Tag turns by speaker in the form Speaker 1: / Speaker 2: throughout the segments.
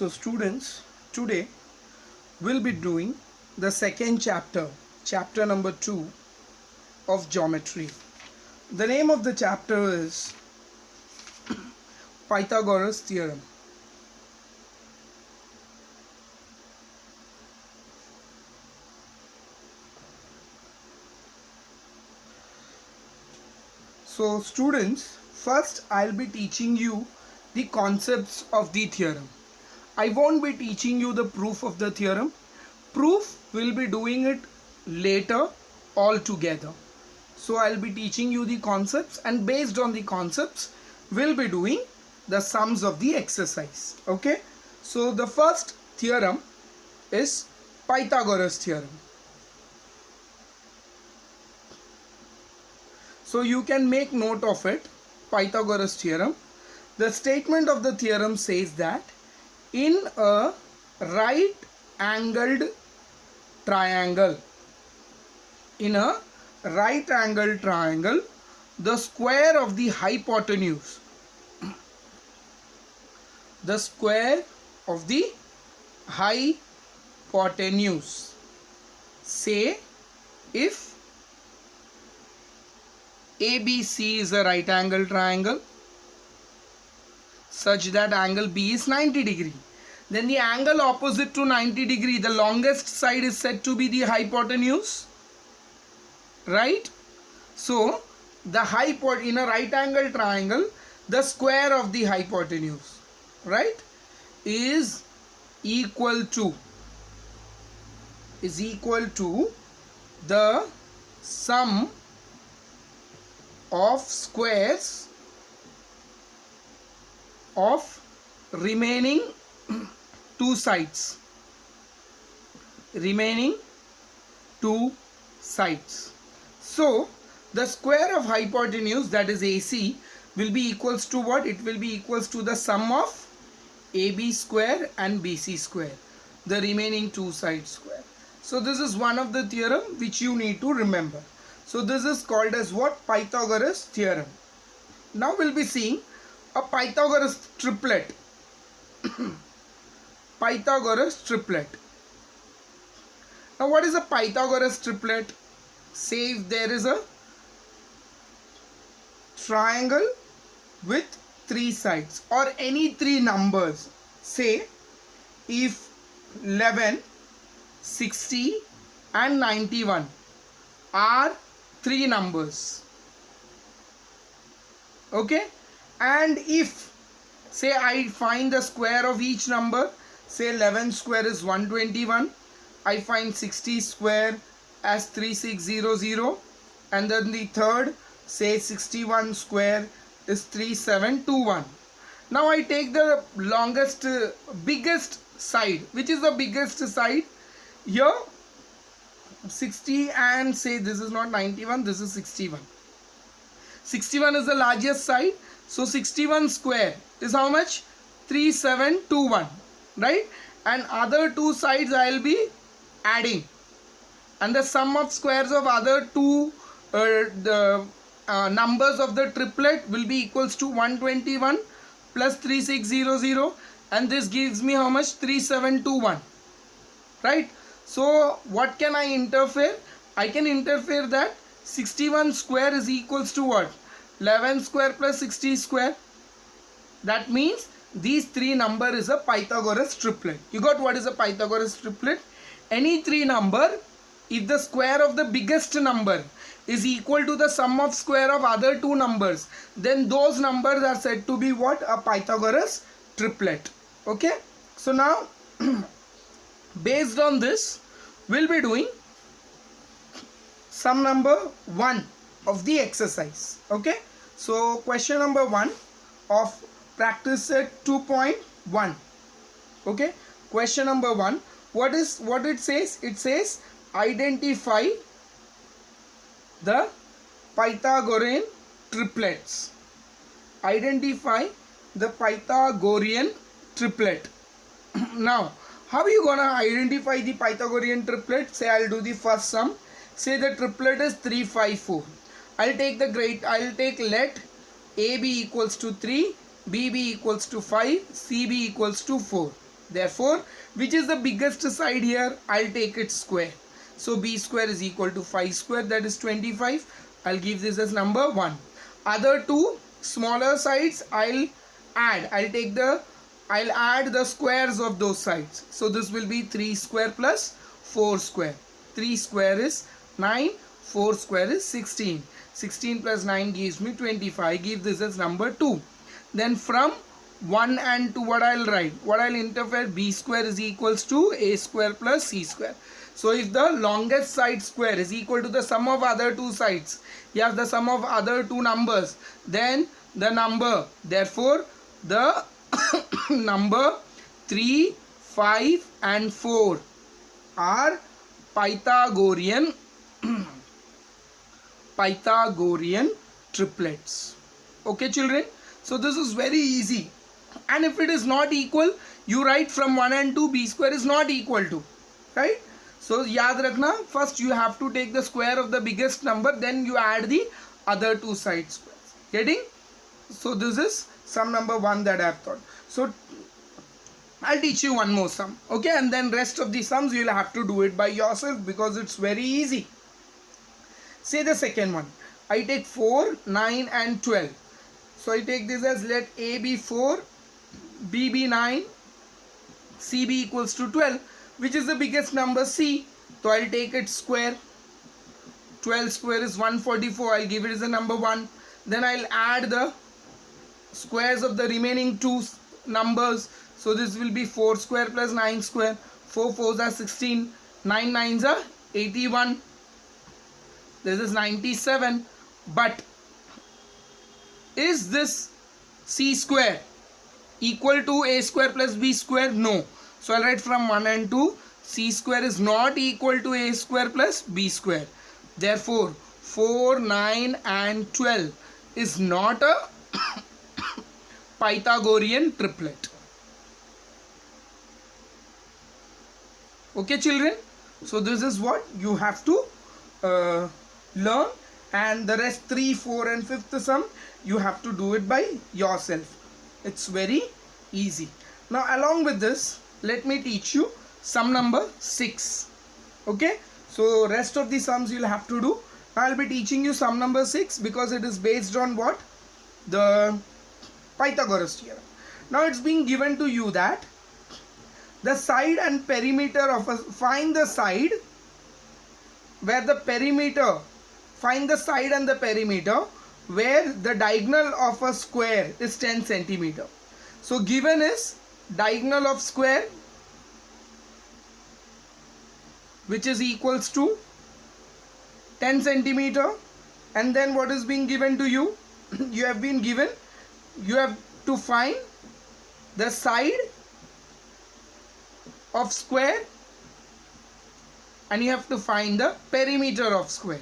Speaker 1: So students, today we'll be doing the second chapter, chapter number 2 of geometry. The name of the chapter is Pythagoras theorem. So students, first I'll be teaching you the concepts of the theorem. I won't be teaching you the proof of the theorem. Proof we'll be doing it later all together. So I'll be teaching you the concepts, and based on the concepts we'll be doing the sums of the exercise. Okay. So the first theorem is Pythagoras theorem. So you can make note of it, Pythagoras theorem. The statement of the theorem says that in a right angled triangle, the square of the hypotenuse, say if ABC is a right angle triangle such that angle B is 90 degree, then the angle opposite to 90 degree, the longest side, is said to be the hypotenuse, right? So the in a right angle triangle, the square of the hypotenuse, right, is equal to the sum of squares of remaining two sides. So the square of hypotenuse, that is AC, will be equals to what? It will be equals to the sum of AB square and BC square, the remaining two sides square. So this is one of the theorem which you need to remember. So this is called as what? Pythagoras theorem. Now we'll be seeing a Pythagoras triplet. Pythagoras triplet. Now what is a Pythagoras triplet? Say if there is a triangle with three sides or any three numbers. Say if 11, 60 and 91 are three numbers. Okay, and if say I find the square of each number, say 11 square is 121, I find 60 square as 3600, and then the third, say 61 square is 3721. Now I take the longest biggest side. Which is the biggest side? Here 60, and say this is not 91, this is 61. 61 is the largest side, so 61 square is how much? 3721, right? And other two sides I will be adding, and the sum of squares of other two numbers of the triplet will be equals to 121 plus 3600, and this gives me how much? 3721, right? So what can I interfere? I can interfere that 61 square is equals to what? 11 square plus 60 square. That means these three number is a Pythagoras triplet. You got what is a Pythagoras triplet? Any three number, if the square of the biggest number is equal to the sum of square of other two numbers, then those numbers are said to be what? A Pythagoras triplet. Okay. So now based on this, we'll be doing sum number 1 of the exercise. Okay. So question number 1 of practice set 2.1. Okay. Question number 1. What it says? It says identify the Pythagorean triplets. Identify the Pythagorean triplet. Now how are you gonna identify the Pythagorean triplet? Say I'll do the first sum. Say the triplet is 3, 5, 4. I'll take let A be equals to 3, B be equals to 5, C be equals to 4. Therefore, which is the biggest side here? I'll take its square. So b square is equal to 5 square, that is 25. I'll give this as number 1. Other two smaller sides I'll add. I'll add the squares of those sides. So this will be 3 square plus 4 square. 3 square is 9, 4 square is 16. 16 plus 9 gives me 25. I give this as number 2. Then from 1 and 2, what I'll write? What I'll interpret? B square is equals to a square plus c square. So if the longest side square is equal to the sum of other two sides, you have the sum of other two numbers, then the number, therefore the number 3, 5 and 4 are Pythagorean triplets. Okay children, so this is very easy. And if it is not equal, you write from 1 and 2, b square is not equal to, right? So yaad rakhna, first you have to take the square of the biggest number, then you add the other two side squares. Getting? So this is sum number 1 that I have taught. So I'll teach you one more sum, okay? And then rest of the sums you will have to do it by yourself because it's very easy. Say the second one. I take 4, 9 and 12. So I take this as, let a be 4, b be 9, c be equals to 12. Which is the biggest number? C. So I'll take its square. 12 square is 144. I'll give it as a number 1. Then I'll add the squares of the remaining two numbers. So this will be 4 square plus 9 square. 4 4s are 16. 9 9s are 81. This is 97. But is this c square equal to a square plus b square? No. So I'll write from 1 and 2. C square is not equal to a square plus b square. Therefore, 4, 9 and 12 is not a Pythagorean triplet. Okay children? So this is what you have to learn, and the rest 3, 4 and 5th sum you have to do it by yourself. It's very easy. Now along with this, let me teach you sum number 6. Okay, so rest of the sums you'll have to do. Now I'll be teaching you sum number 6 because it is based on what? The Pythagoras theorem. Now it's being given to you that the side and perimeter of a, find the side where the perimeter, find the side and the perimeter where the diagonal of a square is 10 centimeter. So given is diagonal of square, which is equals to 10 centimeter, and then what is being given to you? You have been given, you have to find the side of square and you have to find the perimeter of square.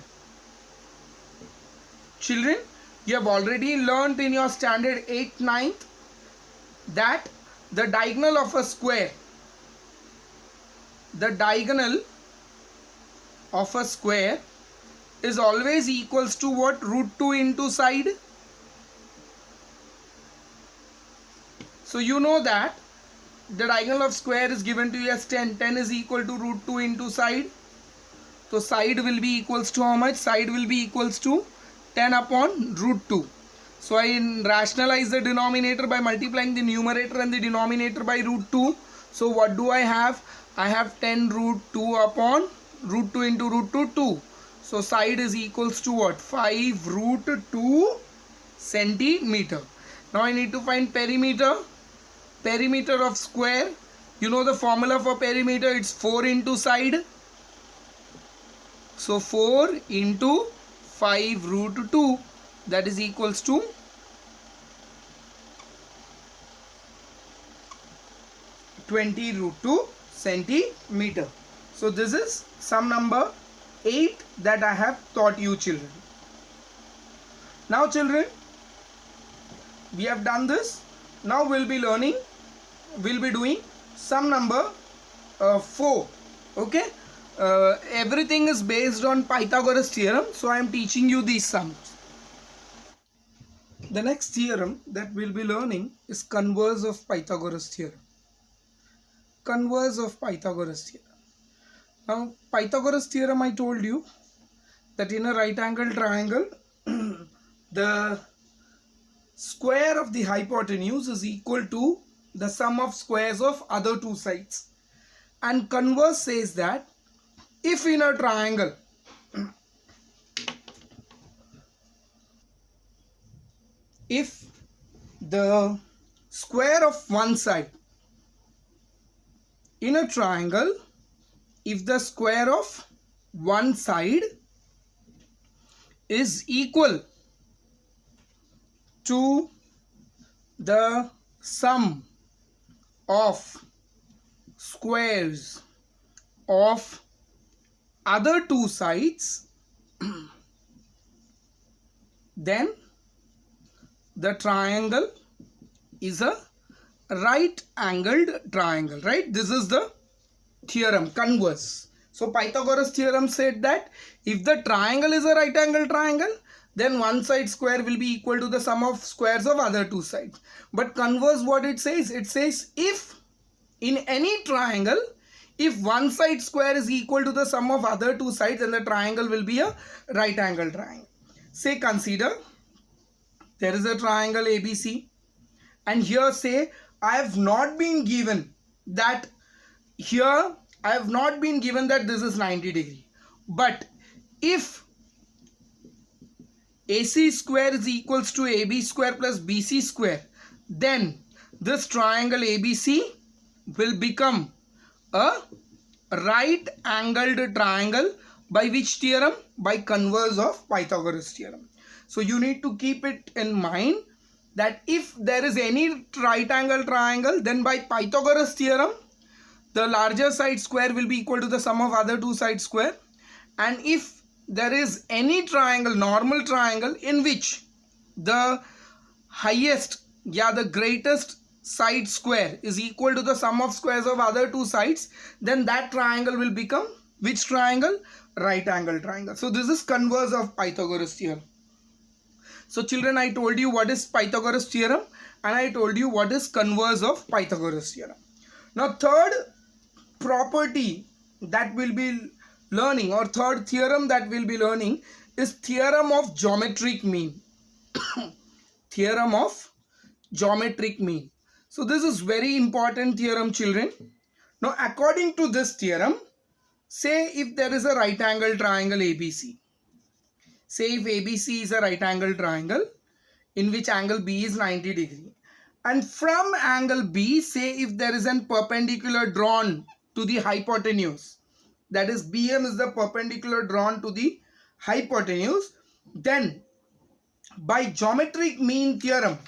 Speaker 1: Children, you have already learnt in your standard 8th, 9th that the diagonal of a square, the diagonal of a square is always equals to what? Root 2 into side. So you know that the diagonal of square is given to you as 10. 10 is equal to root 2 into side. So side will be equals to how much? Side will be equals to 10 upon root 2. So I rationalize the denominator by multiplying the numerator and the denominator by root 2. So what do I have? I have 10 root 2 upon root 2 into root 2, 2. So side is equals to what? 5 root 2 centimeter. Now I need to find perimeter. Perimeter of square. You know the formula for perimeter. It's 4 into side. So 4 into 5 root 2. That is equals to 20 root 2 centimeter. So this is sum number 8 that I have taught you children. Now children, we have done this. Now we'll be learning, we'll be doing sum number 4. Okay. Everything is based on Pythagoras theorem. So I am teaching you these sums. The next theorem that we'll be learning is converse of Pythagoras theorem. converse of Pythagoras theorem. Now Pythagoras theorem, I told you that in a right angle triangle the square of the hypotenuse is equal to the sum of squares of other two sides. And converse says that if in a triangle if the square of one side in a triangle, if the square of one side is equal to the sum of squares of other two sides, then the triangle is a right angled triangle, right? This is the theorem, converse. So Pythagoras theorem said that if the triangle is a right angled triangle, then one side square will be equal to the sum of squares of other two sides. But converse, what it says if in any triangle, if one side square is equal to the sum of other two sides, then the triangle will be a right angled triangle. Say, consider there is a triangle ABC, and here say I have not been given that here I have not been given that this is 90 degree. But if AC square is equals to AB square plus BC square, then this triangle ABC will become a right angled triangle by which theorem? By converse of Pythagoras theorem. So you need to keep it in mind that if there is any right angle triangle, then by Pythagoras theorem the larger side square will be equal to the sum of other two sides square. And if there is any triangle, normal triangle, in which the highest, the greatest side square is equal to the sum of squares of other two sides, then that triangle will become which triangle? Right angle triangle. So this is converse of Pythagoras theorem. So children, I told you what is Pythagoras theorem and I told you what is converse of Pythagoras theorem. Now third property that we'll be learning, or third theorem that we'll be learning, is theorem of geometric mean. Theorem of geometric mean. So this is very important theorem, children. Now according to this theorem, say if there is a right angle triangle ABC. Say if ABC is a right angle triangle in which angle B is 90 degree. And from angle B, say if there is a perpendicular drawn to the hypotenuse, that is BM is the perpendicular drawn to the hypotenuse, then by geometric mean theorem,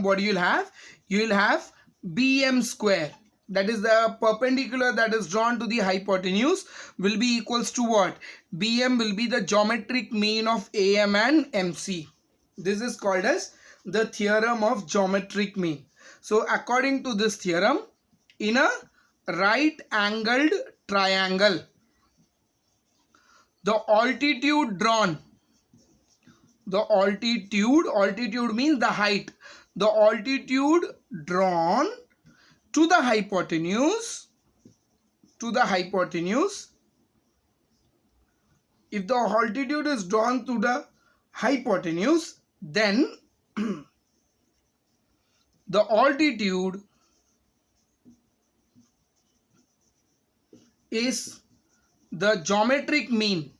Speaker 1: what you will have? You will have BM square, that is the perpendicular that is drawn to the hypotenuse, will be equals to what? BM will be the geometric mean of AM and MC. This is called as the theorem of geometric mean. So according to this theorem, in a right angled triangle, the altitude drawn, altitude means the height, the altitude drawn to the hypotenuse, if the altitude is drawn to the hypotenuse, then the altitude is the geometric mean,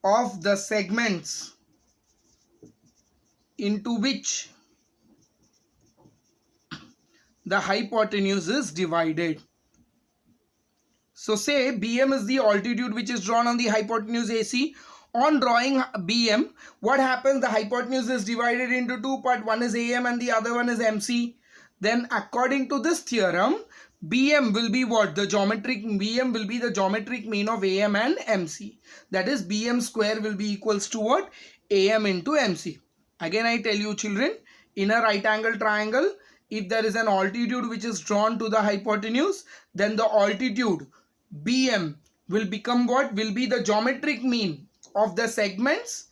Speaker 1: of the segments into which the hypotenuse is divided. So say BM is the altitude which is drawn on the hypotenuse AC. On drawing BM, what happens? The hypotenuse is divided into two parts. One is AM and the other one is MC. Then according to this theorem, BM will be what? BM will be the geometric mean of AM and MC. That is BM square will be equals to what? AM into MC. Again I tell you children, in a right angle triangle, if there is an altitude which is drawn to the hypotenuse, then the altitude BM will become what? Will be the geometric mean of the segments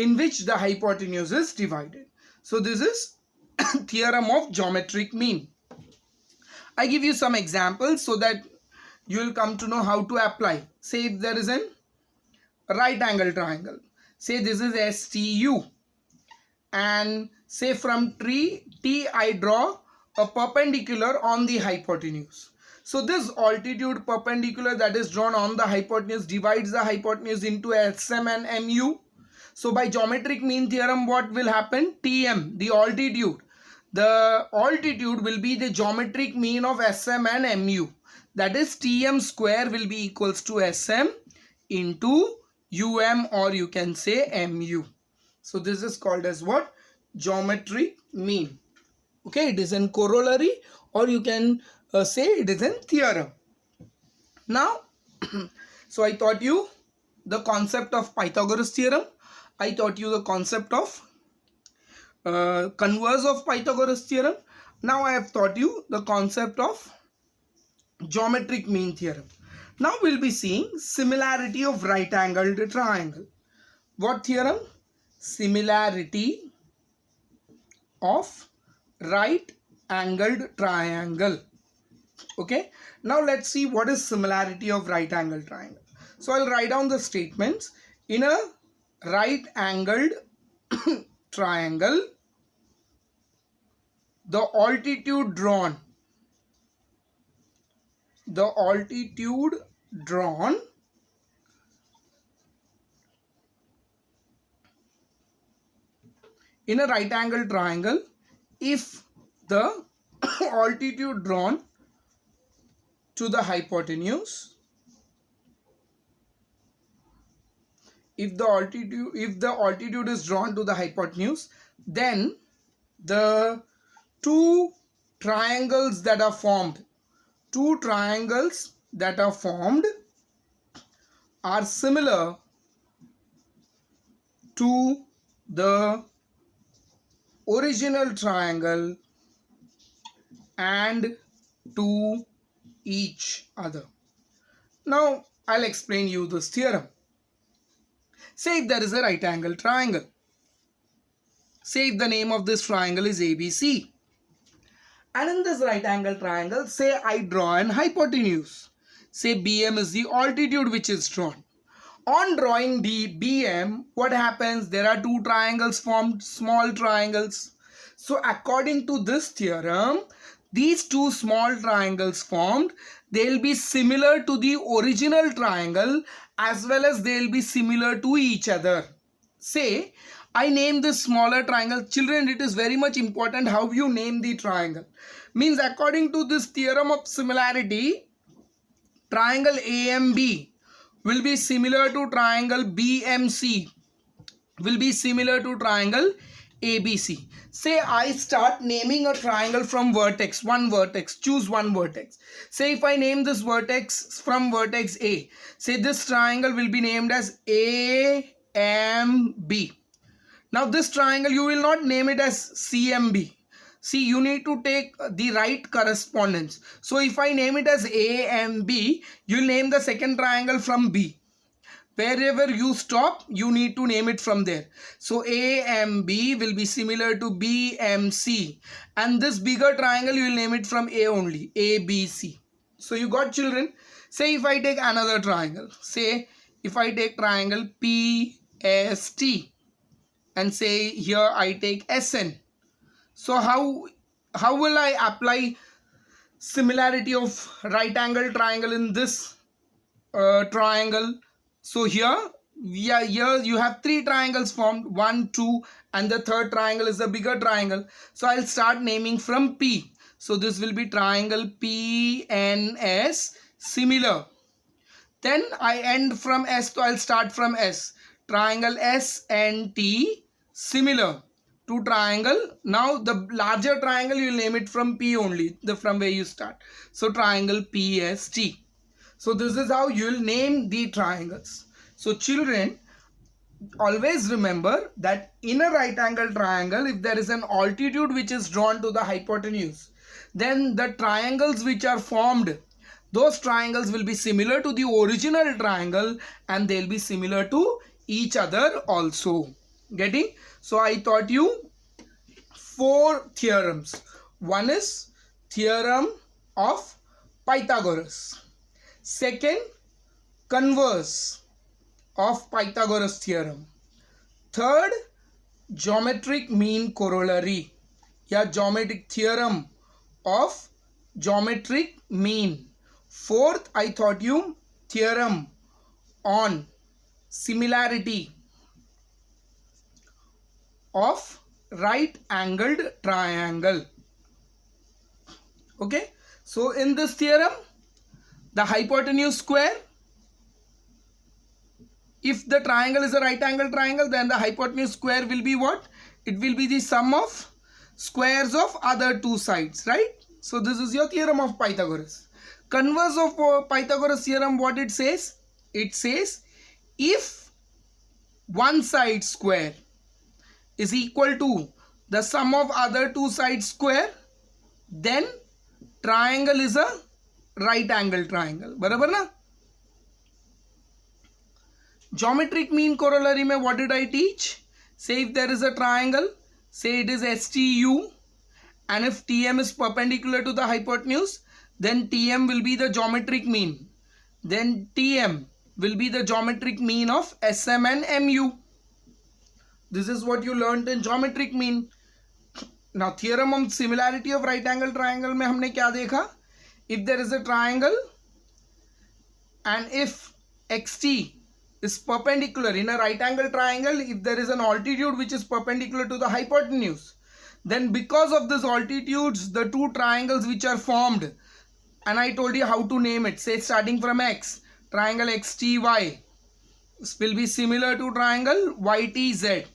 Speaker 1: in which the hypotenuse is divided. So this is theorem of geometric mean. I give you some examples so that you will come to know how to apply. Say if there is a right angle triangle. Say this is STU, and say from tree T I draw a perpendicular on the hypotenuse. So this altitude perpendicular that is drawn on the hypotenuse divides the hypotenuse into SM and MU. So by geometric mean theorem, what will happen? TM, the altitude. The altitude will be the geometric mean of SM and MU. That is TM square will be equals to SM into UM, or you can say MU. So this is called as what? Geometric mean. Okay, it is in corollary, or you can say it is in theorem. Now, so I taught you the concept of Pythagoras theorem. I taught you the concept of converse of Pythagoras theorem. Now I have taught you the concept of geometric mean theorem. Now we'll be seeing similarity of right angled triangle. What theorem? Similarity of right angled triangle. Okay, now let's see what is similarity of right angled triangle. So I'll write down the statements. In a right angled triangle, the altitude drawn in a right angle triangle, if the altitude drawn to the hypotenuse, if the altitude is drawn to the hypotenuse, then the two triangles that are formed are similar to the original triangle and to each other. Now I'll explain you this theorem. Say if there is a right angle triangle. Say if the name of this triangle is ABC. And in this right angle triangle, say I draw an hypotenuse. Say BM is the altitude which is drawn. On drawing the BM, what happens? There are two triangles formed, small triangles. So according to this theorem, these two small triangles formed, they'll be similar to the original triangle as well as they'll be similar to each other. Say I name this smaller triangle. Children, it is very much important how you name the triangle. Means according to this theorem of similarity, triangle AMB will be similar to triangle BMC, will be similar to triangle ABC. Say I start naming a triangle from vertex, one vertex, choose one vertex. Say if I name this vertex from vertex A, say this triangle will be named as AMB. Now this triangle you will not name it as CMB. See, you need to take the right correspondence. So if I name it as AMB, you name the second triangle from B. Wherever you stop, you need to name it from there. So AMB will be similar to BMC. And this bigger triangle, you will name it from A only, ABC. So you got, children? Say if I take another triangle. Say if I take triangle PST. And say here I take SN. So how will I apply similarity of right angle triangle in this triangle? So here you have three triangles formed, 1, 2, and the third triangle is a bigger triangle. So I'll start naming from P. So this will be triangle PNS similar. Then I end from S, so I'll start from S. Triangle SNT similar to triangle. Now the larger triangle you will name it from P only, from where you start. So triangle PST. So this is how you will name the triangles. So children, always remember that in a right angle triangle, if there is an altitude which is drawn to the hypotenuse, then the triangles which are formed, those triangles will be similar to the original triangle and they'll be similar to each other also. Getting? So I taught you 4 theorems. One is theorem of Pythagoras. Second, converse of Pythagoras theorem. Third, geometric mean corollary या geometric theorem of geometric mean. Fourth, I taught you theorem on similarity of right angled triangle. Okay, so in this theorem, the hypotenuse square, if the triangle is a right angle triangle, then the hypotenuse square will be what? It will be the sum of squares of other two sides, right? So this is your theorem of Pythagoras. Converse of Pythagoras theorem, what it says? It says if one side square is equal to the sum of other two sides square, then triangle is a right angle triangle. बराबर ना? Geometric mean corollary में what did I teach? Say if there is a triangle, say it is STU, and if TM is perpendicular to the hypotenuse, then TM will be the geometric mean. Then TM will be the geometric mean of SM and MU. This is what you learned in geometric mean. Now theorem of similarity of right angle triangle में हमने क्या देखा? If there is a triangle and if XT is perpendicular in a right angle triangle, if there is an altitude which is perpendicular to the hypotenuse, then because of this altitudes, the two triangles which are formed, and I told you how to name it, say starting from X, triangle XTY will be similar to triangle YTZ.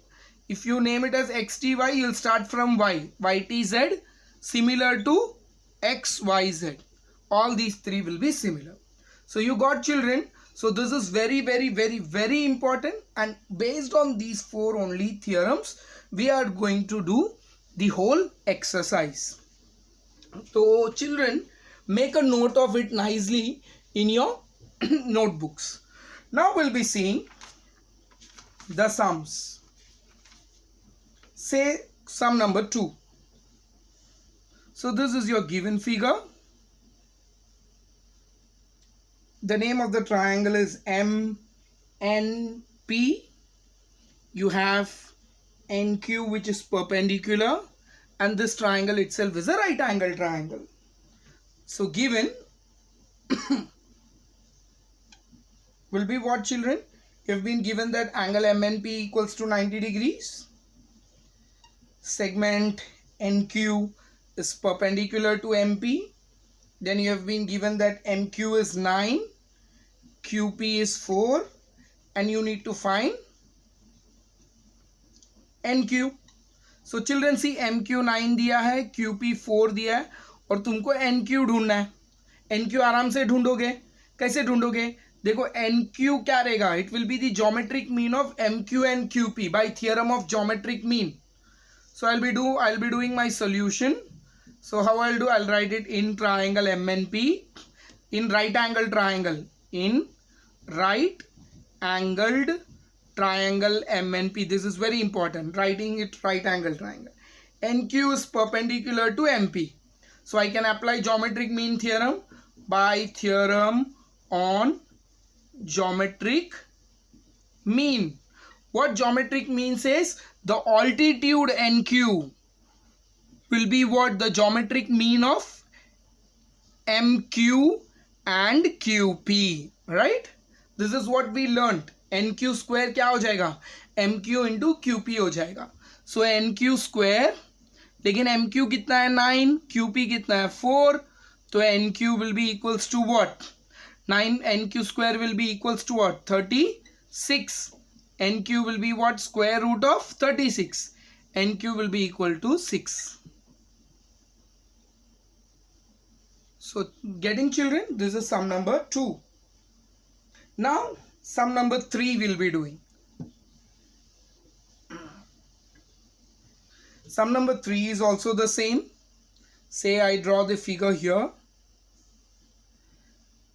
Speaker 1: If you name it as XTY, you will start from Y. YTZ similar to XYZ. All these three will be similar. So you got, children. So this is very, very, very, very important, and based on these 4 only theorems, we are going to do the whole exercise. So children, make a note of it nicely in your notebooks. Now we'll be seeing the sums. Say sum number 2. So this is your given figure. The name of the triangle is MNP. You have NQ which is perpendicular, and this triangle itself is a right angle triangle. So given will be what, children? You have been given that angle MNP equals to 90 degrees. Segment NQ is perpendicular to MP. Then you have been given that MQ is 9, QP is 4, and you need to find NQ. So children, see MQ 9 दिया है, QP 4 दिया है, और तुमको NQ ढूंढना है. NQ आराम से ढूंढोगे. कैसे ढूंढोगे? देखो NQ क्या रहेगा? It will be the geometric mean of MQ and QP by theorem of geometric mean. So I'll be doing my solution. So how I'll do? I'll write it in triangle MNP, in right angle triangle, in right angled triangle MNP. This is very important. Writing it right angle triangle. NQ is perpendicular to MP. So I can apply geometric mean theorem by theorem on geometric mean. What geometric mean says? The altitude NQ will be what? The geometric mean of MQ and QP, right? This is what we learnt. NQ square क्या हो जाएगा? MQ into QP हो जाएगा. So NQ square, लेकिन MQ कितना है? 9, QP कितना है? 4. तो NQ will be equals to what? 9 NQ square will be equals to what? 36. NQ will be what? Square root of 36. NQ will be equal to 6. So getting, children? This is sum number 2. Now sum number 3 we'll be doing. Sum number 3 is also the same. Say I draw the figure here.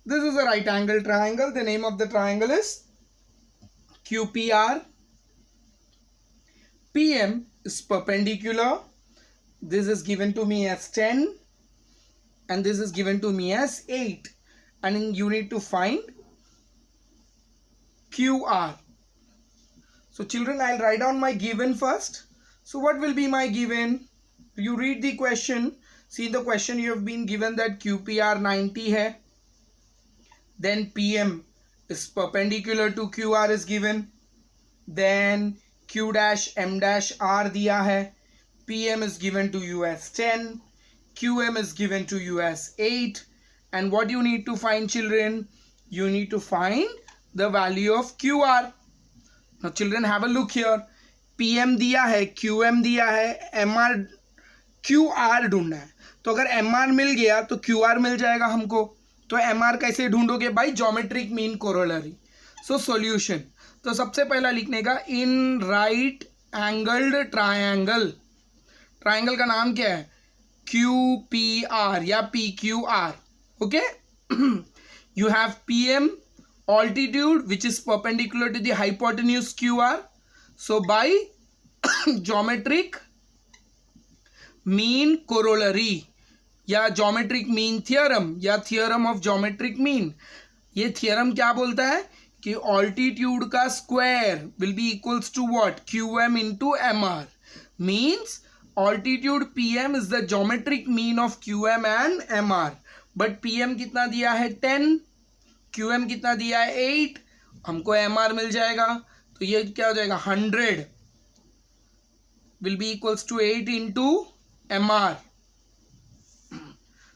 Speaker 1: This is a right angle triangle. The name of the triangle is QPR. PM is perpendicular. This is given to me as 10 and this is given to me as 8, and you need to find QR. So children, I'll write down my given first. So what will be my given? You read the question. See the question, you have been given that QPR 90 hai. Then PM is perpendicular to QR is given. Then Q dash M dash R diya hai. PM is given to you as 10. QM is given to you as 8. And what you need to find, children? You need to find the value of QR. Now children, have a look here. PM दिया है, QM दिया है, MR QR ढूंढना है. तो अगर MR मिल गया तो QR मिल जाएगा हमको. तो MR कैसे ढूंढोगे भाई? Geometric mean corollary. So solution, तो सबसे पहला लिखने का in right angled triangle. Triangle का नाम क्या है? QPR या PQR. Okay, you have PM altitude which is perpendicular to the hypotenuse QR. So by geometric mean corollary या geometric mean theorem या theorem of geometric mean, ये theorem क्या बोलता है कि altitude का square will be equals to what? QM into MR. Means altitude PM is the geometric mean of QM and MR. But PM कितना दिया है? 10. QM कितना दिया है? 8. हमको MR मिल जाएगा. तो ये क्या हो जाएगा? 100 will be equals to 8 into MR.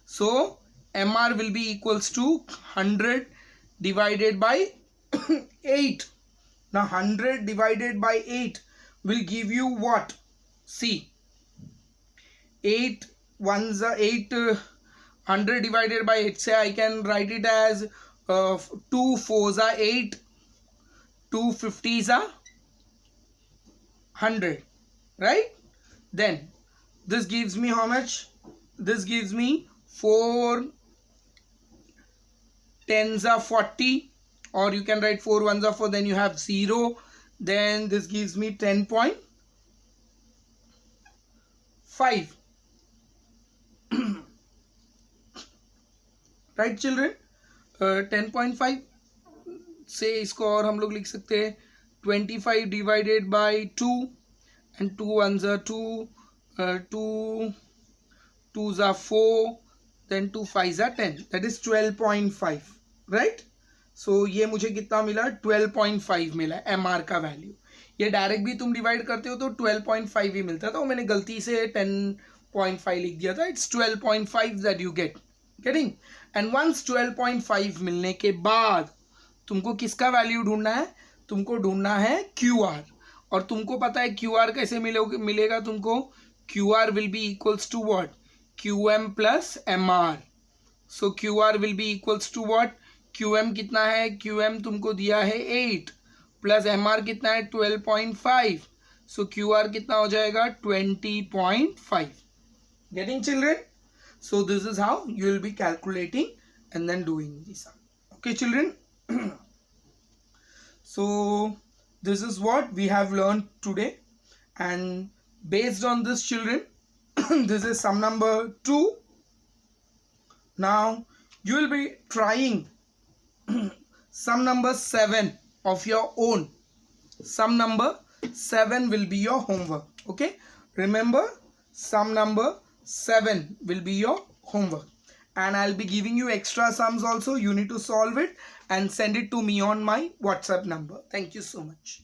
Speaker 1: So MR will be equals to 100 divided by 8. Now 100 divided by 8 will give you what? See, 8 ones are 8. 100 divided by 8, say I can write it as 2 4s are 8, 2 50s are 100, right? Then this gives me how much? This gives me 4 10s are 40, or you can write 4 1s are 4, then you have 0. Then this gives me 10.5. Right children, 10.5 से इसको और हम लोग लिख सकते हैं 25 divided by 2 and 2 1s are 2, 2 2s are 4, then 2 5s are 10. That is 12.5, right? So ये मुझे कितना मिला? 12.5 मिला MR का वैल्यू. ये डायरेक्ट भी तुम डिवाइड करते हो तो 12.5 ही मिलता था, मैंने गलती से 10.5 लिख दिया था. It's 12.5 that you getting. And once 12.5 मिलने के बाद तुमको किसका वैल्यू ढूंढना है? तुमको ढूंढना है QR. और तुमको पता है QR कैसे मिलेगा तुमको? QR will be equals to what? QM plus MR. So QR will be equals to what? QM कितना है? QM तुमको दिया है 8 प्लस MR कितना है? 12.5. सो QR कितना हो जाएगा? 20.5. Getting, children? So this is how you will be calculating and then doing the sum. Okay, children? So this is what we have learned today, and based on this, children, this is sum number 2. Now you will be trying sum number 7 of your own. Sum number 7 will be your homework. Okay, remember, sum number 7 will be your homework, and I'll be giving you extra sums also. You need to solve it and send it to me on my WhatsApp number. Thank you so much.